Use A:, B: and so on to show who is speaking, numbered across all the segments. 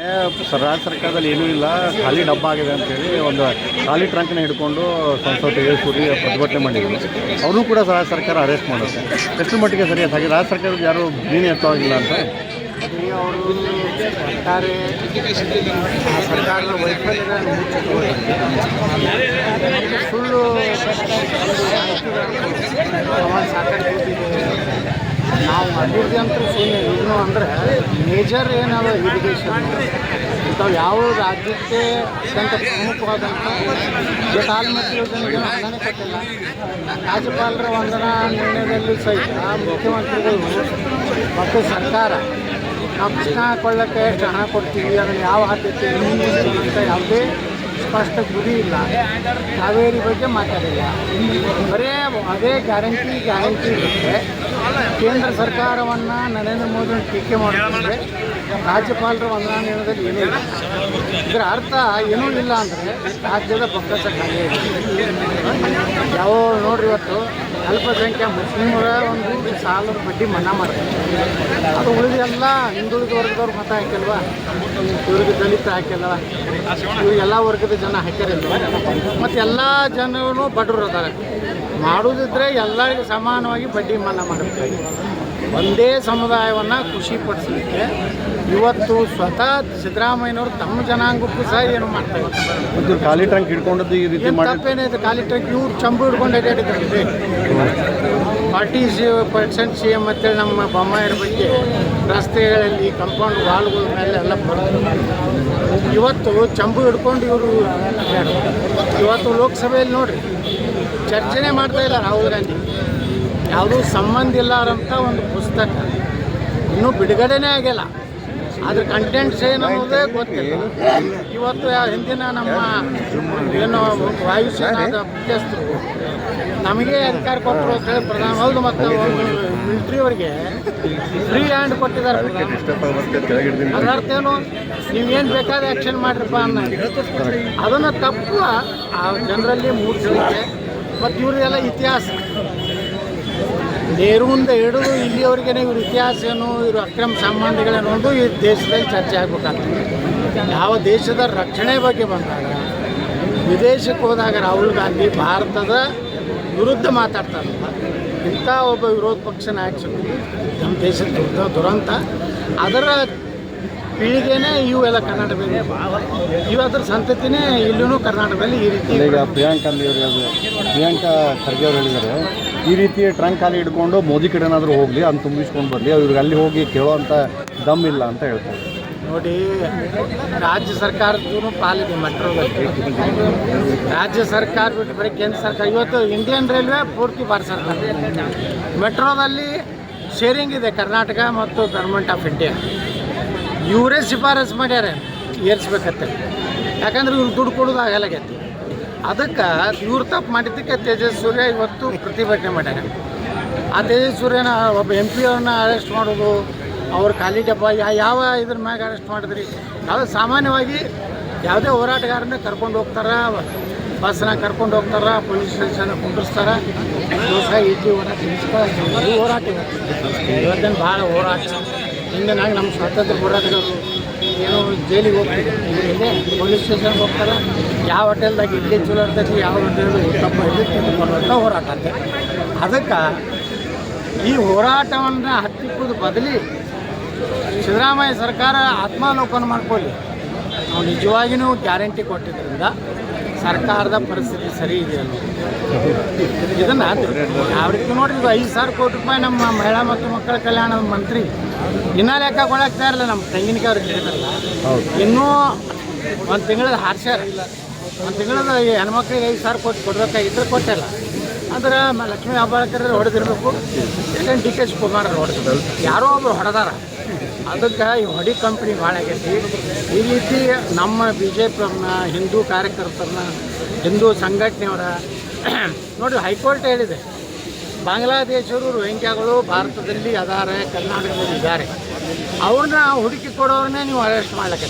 A: ರಾಜ್ಯ ಸರ್ಕಾರದಲ್ಲಿ ಏನೂ ಇಲ್ಲ, ಖಾಲಿ ಡಬ್ಬ ಆಗಿದೆ ಅಂತೇಳಿ ಒಂದು ಖಾಲಿ ಟ್ರಂಕ್ನ ಹಿಡ್ಕೊಂಡು ಸಂಸತ್ ತೇಜಸ್ವಿ ಪ್ರತಿಭಟನೆ ಮಾಡಿದ್ರು. ಅವರು ಕೂಡ ರಾಜ್ಯ ಸರ್ಕಾರ ಅರೆಸ್ಟ್ ಮಾಡುತ್ತೆ. ಎಷ್ಟು ಮಟ್ಟಿಗೆ ಸರಿ ಹಾಗೆ ರಾಜ್ಯ ಸರ್ಕಾರದ ಯಾರು ನೀನು ಎತ್ತವಾಗಿಲ್ಲ ಅಂತ
B: ಅವರು ಸರ್ಕಾರದ ವೈಫಲ್ಯದ ಸುಳ್ಳು ಸಾಕಷ್ಟು ನಾವು ಅಭಿವೃದ್ಧಿ ಅಂತ ಸುಮ್ಮನೆ ಏನು ಅಂದರೆ ಮೇಜರ್ ಏನದ ಇರಿಗೇಷನ್ ಇಂಥವು ಯಾವ ರಾಜ್ಯಕ್ಕೆ ಅತ್ಯಂತ ಪ್ರಮುಖವಾದಂಥ ಕಾಲ್ಮಟ್ಟಿ ಯೋಜನೆಗೆ ಹಣನೇ ಕೊಟ್ಟಿಲ್ಲ. ರಾಜ್ಯಪಾಲರ ವಂದನಾ ನಿರ್ಣಯದಲ್ಲಿ ಸಹಿತ ಮುಖ್ಯಮಂತ್ರಿಗಳು ಮತ್ತು ಸರ್ಕಾರ ನಾವು ಕೃಷ್ಣ ಕೊಳ್ಳಕ್ಕೆ ಎಷ್ಟು ಹಣ ಕೊಡ್ತೀವಿ, ಅದನ್ನು ಯಾವ ಆದ್ಯತೆ ಅಂತ ಯಾವುದೇ ಸ್ಪಷ್ಟ ಗುರಿ ಇಲ್ಲ. ಕಾವೇರಿ ಬಗ್ಗೆ ಮಾತಾಡಿಲ್ಲ, ಬರೇ ಅದೇ ಗ್ಯಾರಂಟಿ ಇರುತ್ತೆ. ಕೇಂದ್ರ ಸರ್ಕಾರವನ್ನು ನರೇಂದ್ರ ಮೋದಿ ಟೀಕೆ ಮಾಡಿದ್ರೆ ರಾಜ್ಯಪಾಲರ ವಂದನಾ ನಿರ್ಣಯದಲ್ಲಿ ಏನೂ ಇಲ್ಲ. ಇದರ ಅರ್ಥ ಏನೂ ಇಲ್ಲ ಅಂದರೆ ರಾಜ್ಯದ ಬೊಕ್ಕಸ ಖಾಲಿ ಇದೆ. ಯಾವ ನೋಡ್ರಿ, ಇವತ್ತು ಅಲ್ಪಸಂಖ್ಯಾತ ಮುಸ್ಲಿಮರ ಒಂದು ಸಾಲದ ಬಡ್ಡಿ ಮನ್ನಾ ಮಾಡ್ತಾರೆ. ಅದು ಉಳಿದೆಲ್ಲ ಹಿಂದುಳಿದ ವರ್ಗದವ್ರು ಮತ ಹಾಕಿಲ್ವಾ, ಇವ್ರಿಗೆ ದಲಿತ ಹಾಕಿಲ್ವ, ಇವ್ರಿಗೆಲ್ಲ ವರ್ಗದ ಜನ ಹಾಕಿರಲ್ವ, ಮತ್ತು ಎಲ್ಲ ಜನರು ಬಡವರು ಅದಾರೆ. ಮಾಡೋದಿದ್ರೆ ಎಲ್ಲರಿಗೂ ಸಮಾನವಾಗಿ ಬಡ್ಡಿ ಮನ್ನಾ ಮಾಡಬೇಕಾಗಿ ಒಂದೇ ಸಮುದಾಯವನ್ನು ಖುಷಿಪಡಿಸಲಿಕ್ಕೆ ಇವತ್ತು ಸ್ವತಃ ಸಿದ್ದರಾಮಯ್ಯನವರು ತಮ್ಮ ಜನಾಂಗಕ್ಕೂ ಸಹ ಏನು ಮಾಡ್ತಾರೆ.
A: ಖಾಲಿ ಟ್ರಂಕ್ ಹಿಡ್ಕೊಂಡದ್ದು ಈ ರೀತಿ
B: ತಪ್ಪೇನೈತೆ? ಖಾಲಿ ಟ್ರಂಕ್ ಇವ್ರು ಚಂಬು ಹಿಡ್ಕೊಂಡು ಅಡ್ಡಾಡಿದ್ದಾರೆ. 40% CM ಅಂತೇಳಿ ನಮ್ಮ ಬೊಮ್ಮಾಯರ ಬಗ್ಗೆ ರಸ್ತೆಗಳಲ್ಲಿ ಕಂಪೌಂಡ್ ವಾಲ್ಗಳ ಮೇಲೆ ಎಲ್ಲ ಬರೋದು. ಇವತ್ತು ಚಂಬು ಹಿಡ್ಕೊಂಡು ಇವರು ಇವತ್ತು ಲೋಕಸಭೆಯಲ್ಲಿ ನೋಡಿರಿ ಚರ್ಚೆನೇ ಮಾಡ್ತಾಯಿಲ್ಲ ರಾಹುಲ್ ಗಾಂಧಿ. ಯಾವುದೂ ಸಂಬಂಧ ಇಲ್ಲಾರಂಥ ಒಂದು ಪುಸ್ತಕ ಇನ್ನೂ ಬಿಡುಗಡೆನೇ ಆಗಿಲ್ಲ. ಅದ್ರ ಕಂಟೆಂಟ್ಸ್ ಏನನ್ನೋದೇ ಗೊತ್ತಿಲ್ಲ. ಇವತ್ತು ಹಿಂದಿನ ನಮ್ಮ ಏನು ವಾಯುಸೇನಾದ ಮುಖ್ಯಸ್ಥರು ನಮಗೆ ಅಧಿಕಾರ ಕೊಟ್ಟರು ಅಂತ ಹೇಳಿ ಪ್ರಧಾನ ಹೌದು, ಮತ್ತು ಮಿಲಿಟ್ರಿಯವರಿಗೆ ಫ್ರೀ ಹ್ಯಾಂಡ್ ಕೊಟ್ಟಿದ್ದಾರೆ. ಅದರ ಅರ್ಥ ಏನು? ನೀವೇನು ಬೇಕಾದ ಆ್ಯಕ್ಷನ್ ಮಾಡಿರಪ್ಪ ಅನ್ನೋ ಅದನ್ನು ತಪ್ಪು ಆ ಜನರಲ್ಲಿ ಮೂಡಿಸಲಿಕ್ಕೆ. ಮತ್ತು ಇವ್ರಿಗೆಲ್ಲ ಇತಿಹಾಸ ನೆಹರುವಿಂದ ಹಿಡಿದು ಇಲ್ಲಿಯವರೆಗೇ ಇವ್ರ ಇತಿಹಾಸ ಏನು, ಇವರು ಅಕ್ರಮ ಸಂಬಂಧಗಳೇನು ಒಂದು ಈ ದೇಶದಲ್ಲಿ ಚರ್ಚೆ ಆಗಬೇಕಾಗ್ತದೆ. ಯಾವ ದೇಶದ ರಕ್ಷಣೆ ಬಗ್ಗೆ ಬಂದಾಗ ವಿದೇಶಕ್ಕೆ ಹೋದಾಗ ರಾಹುಲ್ ಗಾಂಧಿ ಭಾರತದ ವಿರುದ್ಧ ಮಾತಾಡ್ತಾರೆ. ಇಂಥ ಒಬ್ಬ ವಿರೋಧ ಪಕ್ಷ ನಾಯಕ ನಮ್ಮ ದೇಶದ ದುರಂತ. ಅದರ ಪೀಳಿಗೆನೇ ಇವೆಲ್ಲ ಕರ್ನಾಟಕದಲ್ಲಿ ಅದರ ಸಂತತಿನೇ ಇಲ್ಲೂ ಕರ್ನಾಟಕದಲ್ಲಿ ಈ ರೀತಿ.
A: ಈಗ ಪ್ರಿಯಾಂಕಾ ಖರ್ಗೆ ಅವರು ಹೇಳಿದ್ದಾರೆ, ಈ ರೀತಿ ಟ್ರಂಕ್ ಖಾಲಿ ಹಿಡ್ಕೊಂಡು ಮೋದಿ ಕಡೆನಾದರೂ ಹೋಗಲಿ, ಅಂತ ತುಂಬಿಸ್ಕೊಂಡು ಬರಲಿ, ಅವ್ರಿಗೆ ಅಲ್ಲಿ ಹೋಗಿ ಕೇಳೋವಂಥ ದಮ್ ಇಲ್ಲ ಅಂತ ಹೇಳ್ತಾರೆ.
B: ನೋಡಿ, ರಾಜ್ಯ ಸರ್ಕಾರದೂ ಪಾಲಿದೆ ಮೆಟ್ರೋದಲ್ಲಿ. ರಾಜ್ಯ ಸರ್ಕಾರ ಬಿಟ್ಟು ಬರೀ ಕೇಂದ್ರ ಸರ್ಕಾರ. ಇವತ್ತು ಇಂಡಿಯನ್ ರೈಲ್ವೆ ಪೂರ್ತಿ ಭಾರತ ಸರ್ಕಾರ. ಮೆಟ್ರೋದಲ್ಲಿ ಶೇರಿಂಗ್ ಇದೆ ಕರ್ನಾಟಕ ಮತ್ತು ಗೌರ್ಮೆಂಟ್ ಆಫ್ ಇಂಡಿಯಾ. ಇವರೇ ಶಿಫಾರಸು ಮಾಡ್ಯಾರ ಏರಿಸ್ಬೇಕಂತ. ಯಾಕಂದ್ರೆ ಇವ್ರು ದುಡ್ಡು ಕೊಡೋದು ಆಗಲಾಗೈತಿ. ಅದಕ್ಕೆ ಇವ್ರು ತಪ್ಪು ಮಾಡಿದ್ದಕ್ಕೆ ತೇಜಸ್ವಿ ಸೂರ್ಯ ಇವತ್ತು ಪ್ರತಿಭಟನೆ ಮಾಡ್ಯಾರ. ಆ ತೇಜಸ್ವಿ ಸೂರ್ಯನ ಒಬ್ಬ MP ಅವ್ರನ್ನ ಅರೆಸ್ಟ್ ಮಾಡೋದು, ಅವ್ರ ಖಾಲಿ ಡಬ್ಬ ಯಾವ ಇದ್ರ ಮ್ಯಾಗ ಅರೆಸ್ಟ್ ಮಾಡಿದ್ರಿ? ಯಾವುದೇ ಸಾಮಾನ್ಯವಾಗಿ ಯಾವುದೇ ಹೋರಾಟಗಾರನೇ ಕರ್ಕೊಂಡು ಹೋಗ್ತಾರೆ, ಬಸ್ನಾಗ ಕರ್ಕೊಂಡು ಹೋಗ್ತಾರೆ, ಪೊಲೀಸ್ ಸ್ಟೇಷನ್ ಕುಂಡ್ರಿಸ್ತಾರೆ. ದೋಸ ಇಡ್ಲಿ ಹೋರಾಟ ಹೋರಾಟ ಇವತ್ತೇನು ಭಾಳ ಹೋರಾಟ. ಹಿಂದಿನಾಗ ನಮ್ಮ ಸ್ವಾತಂತ್ರ್ಯ ಹೋರಾಟಗಾರರು ಏನು ಜೈಲಿಗೆ ಹೋಗ್ತಾರೆ, ಇವರೆಲ್ಲೇ ಪೊಲೀಸ್ ಸ್ಟೇಷನ್ಗೆ ಹೋಗ್ತಾರೆ. ಯಾವ ಹೋಟೆಲ್ದಾಗ ಇಡ್ಲಿ ಚಲೋ ಇರ್ತೈತಿ, ಯಾವ ಹೋಟೆಲ್ ತಪ್ಪ ಇದ್ದಂಥ ಹೋರಾಟ ಅಂತ. ಅದಕ್ಕೆ ಈ ಹೋರಾಟವನ್ನು ಹತ್ತಿಕ್ಕುವುದು ಬದಲಿ ಸಿದ್ದರಾಮಯ್ಯ ಸರ್ಕಾರ ಆತ್ಮಾವಲೋಕನ ಮಾಡ್ಕೊಳ್ಳಿ. ನಾವು ನಿಜವಾಗಿಯೂ ಗ್ಯಾರಂಟಿ ಕೊಟ್ಟಿದ್ದರಿಂದ ಸರ್ಕಾರದ ಪರಿಸ್ಥಿತಿ ಸರಿ ಇದೆ ಅನ್ನೋದು. ಇದನ್ನು ಯಾವ ರೀತಿ ನೋಡಿರಿ, 5,000 ಕೋಟಿ ರೂಪಾಯಿ ನಮ್ಮ ಮಹಿಳಾ ಮತ್ತು ಮಕ್ಕಳ ಕಲ್ಯಾಣದ ಮಂತ್ರಿ ಇನ್ನೂ ಲೆಕ್ಕ ಕೊಡಾಕ್ತಾ ಇರಲಿಲ್ಲ. ನಮ್ಮ ತೆಂಗಿನಕಾಯಿ ಅವ್ರಿಗೆ ಹೇಳಿದ್ರಲ್ಲ, ಇನ್ನೂ ಒಂದು ತಿಂಗಳದ ಹಾರ್ಸ್ಯಾರ. ಒಂದು ತಿಂಗಳದ ಹೆಣ್ಮಕ್ಳಿಗೆ 5,000 ಕೋಟಿ ಕೊಡಬೇಕಾಗಿದ್ದರೆ ಕೊಟ್ಟಿಲ್ಲ. ಅಂದ್ರೆ ಲಕ್ಷ್ಮೀ ಹೆಬ್ಬಾಳ್ಕರ್ ಹೊಡೆದಿರಬೇಕು, ಇಲ್ಲ DK ಶಿವಕುಮಾರ್ ಹೊಡೆದ್ರು, ಯಾರೋ ಒಬ್ರು ಹೊಡೆದಾರ. ಅದಕ್ಕೆ ಈ ಹೊಡಿ ಕಂಪ್ನಿ ಭಾಳ ಆಗೈತಿ. ಈ ರೀತಿ ನಮ್ಮ BJP ಅವ್ರನ್ನ, ಹಿಂದೂ ಕಾರ್ಯಕರ್ತರನ್ನ, ಹಿಂದೂ ಸಂಘಟನೆಯವರ ನೋಡಿ ಹೈಕೋರ್ಟ್ ಹೇಳಿದೆ, ಬಾಂಗ್ಲಾದೇಶರು ರೋಹಿಂಗ್ಯಾಗಳು ಭಾರತದಲ್ಲಿ ಅದಾರೆ, ಕರ್ನಾಟಕದಲ್ಲಿ ಇದ್ದಾರೆ, ಅವ್ರನ್ನ ಹುಡುಕಿ ಕೊಡೋರನ್ನೇ ನೀವು ಅರೆಸ್ಟ್ ಮಾಡ್ಲಿಕ್ಕೆ.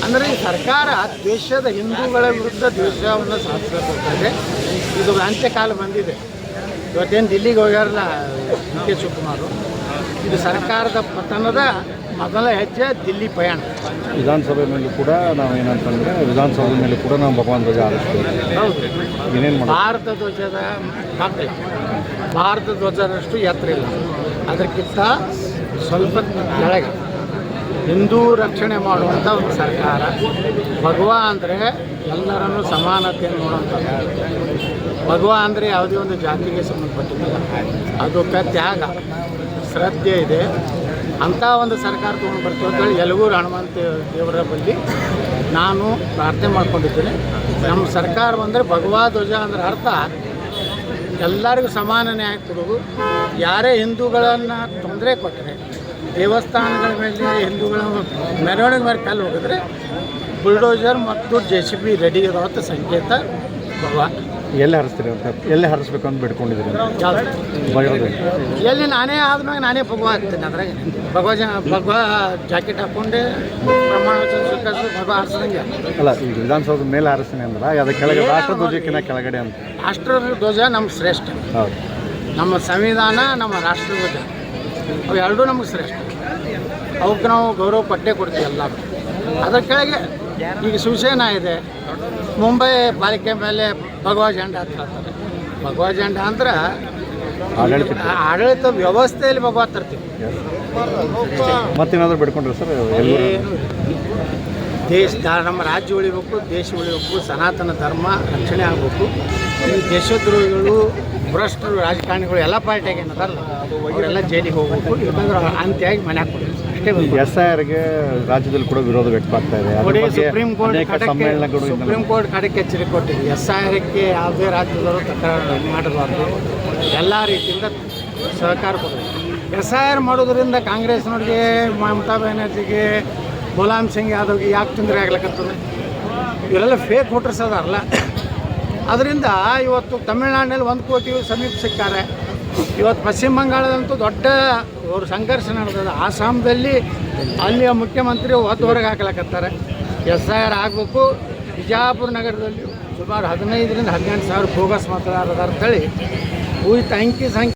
B: ಅಂದರೆ ಈ ಸರ್ಕಾರ ದೇಶದ ಹಿಂದೂಗಳ ವಿರುದ್ಧ ದ್ವೇಷವನ್ನು ಸಾಧಿಸಬೇಕಾದ್ರೆ ಇದು ಅಂತ್ಯಕಾಲ ಬಂದಿದೆ. ಇವತ್ತೇನು ದಿಲ್ಲಿಗೆ ಹೋಗ್ಯಾರಲ್ಲ DK ಶಿವಕುಮಾರ್, ಇದು ಸರ್ಕಾರದ ಪತನದ ಮೊದಲ ಹೆಜ್ಜೆ ದಿಲ್ಲಿ ಪಯಣ.
A: ವಿಧಾನಸಭೆ ಮೇಲೂ ಕೂಡ ನಾವೇನಂತಂದರೆ ವಿಧಾನಸಭೆ ಮೇಲೆ ಕೂಡ ನಾವು ಭಗವಾನ್ ಧ್ವಜ ಹಾರಿಸ್ತೀವಿ.
B: ಹೌದು,
A: ಏನೇನು ಮಾಡೋದು?
B: ಭಾರತ ಧ್ವಜದ ಮಕ್ಕಳು ಭಾರತ ಧ್ವಜದಷ್ಟು ಎತ್ತರ ಇಲ್ಲ, ಅದಕ್ಕಿಂತ ಸ್ವಲ್ಪ ಕೆಳಗೆ ಹಿಂದೂ ರಕ್ಷಣೆ ಮಾಡುವಂಥ ಒಂದು ಸರ್ಕಾರ. ಭಗವಾ ಅಂದರೆ ಎಲ್ಲರನ್ನೂ ಸಮಾನತೆಯನ್ನು ನೋಡುವಂಥದ್ದು. ಭಗವಾ ಅಂದರೆ ಯಾವುದೇ ಒಂದು ಜಾತಿಗೆ ಸಂಬಂಧಪಟ್ಟಿಲ್ಲ, ಅದಕ್ಕೆ ತ್ಯಾಗ ಶ್ರದ್ಧೆ ಇದೆ. ಅಂಥ ಒಂದು ಸರ್ಕಾರ ತೊಗೊಂಡು ಬರ್ತೀವಿ ಅಂತೇಳಿ ಯಲಗೂರು ಹನುಮಂತ ದೇವರ ಬಳಿ ನಾನು ಪ್ರಾರ್ಥನೆ ಮಾಡ್ಕೊಂಡಿದ್ದೇನೆ. ನಮ್ಮ ಸರ್ಕಾರ ಬಂದರೆ ಭಗವಾ ಧ್ವಜ ಅಂದ್ರೆ ಅರ್ಥ ಎಲ್ಲರಿಗೂ ಸಮಾನ ನ್ಯಾಯ ಕೊಡೋದು. ಯಾರೇ ಹಿಂದೂಗಳನ್ನು ತೊಂದರೆ ಕೊಟ್ಟರೆ, ದೇವಸ್ಥಾನಗಳ ಮೇಲೆ ಹಿಂದೂಗಳ ಮೆರವಣಿಗೆ ಮೇಲೆ ಕಲ್ಲು ಹೋಗಿದ್ರೆ ಬುಲ್ಡೋಜರ್ ಮತ್ತು JCB ರೆಡಿ ಇರೋವಂಥ ಸಂಕೇತ ಭಗವಾ.
A: ಎಲ್ಲಿ ಹಾರಿಸ್ತೀರಿ ಅಂತ, ಎಲ್ಲಿ ಹಾರಿಸ್ಬೇಕು ಅಂತ ಬಿಡ್ಕೊಂಡಿದ್ದೀರಿ?
B: ಎಲ್ಲಿ ನಾನೇ ಆದ್ಮೇಲೆ ನಾನೇ ಭಗವಾ ಆಗ್ತೇನೆ. ಅದ್ರಾಗ ಭಗವಾ ಜಾಕೆಟ್ ಹಾಕ್ಕೊಂಡೆ ಪ್ರಮಾಣ ವಚನ ಸ್ವೀಕರಿಸಿ ಭಗವಾ ಹಾರಿಸ್ದಂಗೆ.
A: ಅಲ್ಲ, ಈಗ ವಿಧಾನಸೌಧದ ಮೇಲೆ ಹಾರಿಸ್ತೀನಿ ಅಂದ್ರೆ ಅದು ಕೆಳಗೆ ರಾಷ್ಟ್ರ ಧ್ವಜಕ್ಕಿಂತ ಕೆಳಗಡೆ ಅಂತ.
B: ರಾಷ್ಟ್ರ ಧ್ವಜ ನಮ್ಮ ಶ್ರೇಷ್ಠ.
A: ಹೌದು,
B: ನಮ್ಮ ಸಂವಿಧಾನ, ನಮ್ಮ ರಾಷ್ಟ್ರ ಧ್ವಜ ಅವು ಎರಡೂ ನಮಗೆ ಶ್ರೇಷ್ಠ. ಅವಕ್ಕೆ ನಾವು ಗೌರವ ಪಟ್ಟೆ ಕೊಡ್ತೀವಿ ಎಲ್ಲ. ಅದರ ಕೆಳಗೆ ಈಗ ಶಿವಸೇನಾ ಇದೆ, ಮುಂಬೈ ಪಾಲಿಕೆ ಮೇಲೆ ಭಗವಾ ಜೆಂಡಾ ಅಂತ ಹೇಳ್ತಾರೆ. ಭಗವಾ ಜೆಂಡಾ ಅಂದ್ರೆ ಆಡಳಿತ ವ್ಯವಸ್ಥೆಯಲ್ಲಿ ಭಗವಾ ತರ್ತೀವಿ.
A: ಮತ್ತೇನಾದರೂ ಬಿಡ್ಕೊಂಡ್ರಿ ಸರ್?
B: ಏನು ದೇಶ, ನಮ್ಮ ರಾಜ್ಯ ಉಳಿಬೇಕು, ದೇಶ ಉಳಿಬೇಕು, ಸನಾತನ ಧರ್ಮ ರಕ್ಷಣೆ ಆಗಬೇಕು. ಈ ದೇಶದ್ರೋಹಿಗಳು, ಭ್ರಷ್ಟರು, ರಾಜಕಾರಣಿಗಳು ಎಲ್ಲ ಪಾರ್ಟಿಯಾಗಿ ಏನದಾರಲ್ಲ ಅವರೆಲ್ಲ ಜೈಲಿಗೆ ಹೋಗ್ಬೇಕು. ಇಲ್ಲಾಂದ್ರೆ ಅಂತ್ಯಾಗಿ ಮನೆ ಹಾಕ್ಬೇಕು ಅಷ್ಟೇ.
A: SIRಗೆ ರಾಜ್ಯದಲ್ಲಿ ಕೂಡ ವಿರೋಧ ವ್ಯಕ್ತವಾಗ್ತಾ ಇದೆ.
B: ನೋಡಿ, ಸುಪ್ರೀಂ ಕೋರ್ಟ್ ಕಡೆಗೆ ಎಚ್ಚರಿಕೆ ಕೊಟ್ಟಿದೆ. SIRಕ್ಕೆ ಯಾವುದೇ ರಾಜ್ಯದವರು ತಕರಾರು ಮಾಡಬಾರ್ದು, ಎಲ್ಲ ರೀತಿಯಿಂದ ಸಹಕಾರ ಕೊಡಬೇಕು. SIR ಮಾಡೋದ್ರಿಂದ ಕಾಂಗ್ರೆಸ್ನವ್ರಿಗೆ, ಮಮತಾ ಬ್ಯಾನರ್ಜಿಗೆ, ಮುಲಾಯಂ ಸಿಂಗ್ ಯಾದವ್ಗೆ ಯಾಕೆ ತೊಂದರೆ ಆಗ್ಲಿಕ್ಕತ್ತದ? ಇವರೆಲ್ಲ ಫೇಕ್ ವೋಟರ್ಸ್ ಅದಾರಲ್ಲ. ಅದರಿಂದ ಇವತ್ತು ತಮಿಳ್ನಾಡಿನಲ್ಲಿ 1 ಕೋಟಿ ಸಮೀಪ ಸಿಕ್ಕಾರೆ. ಇವತ್ತು ಪಶ್ಚಿಮ ಬಂಗಾಳದಂತೂ ದೊಡ್ಡ ಅವರು ಸಂಘರ್ಷ ನಡೆದದ. ಆಸಾಮದಲ್ಲಿ ಅಲ್ಲಿಯ ಮುಖ್ಯಮಂತ್ರಿ ಹೊರಗೆ ಹಾಕ್ಲಕತ್ತಾರೆ. SIR ಆಗಬೇಕು. ಬಿಜಾಪುರ ನಗರದಲ್ಲಿ ಸುಮಾರು 15 ರಿಂದ 18 ಸಾವಿರ ಬೋಗಸ್ ಮತದಾರರು ಅಂತೇಳಿ ಅಂಕಿ ಸಂಖ್ಯೆ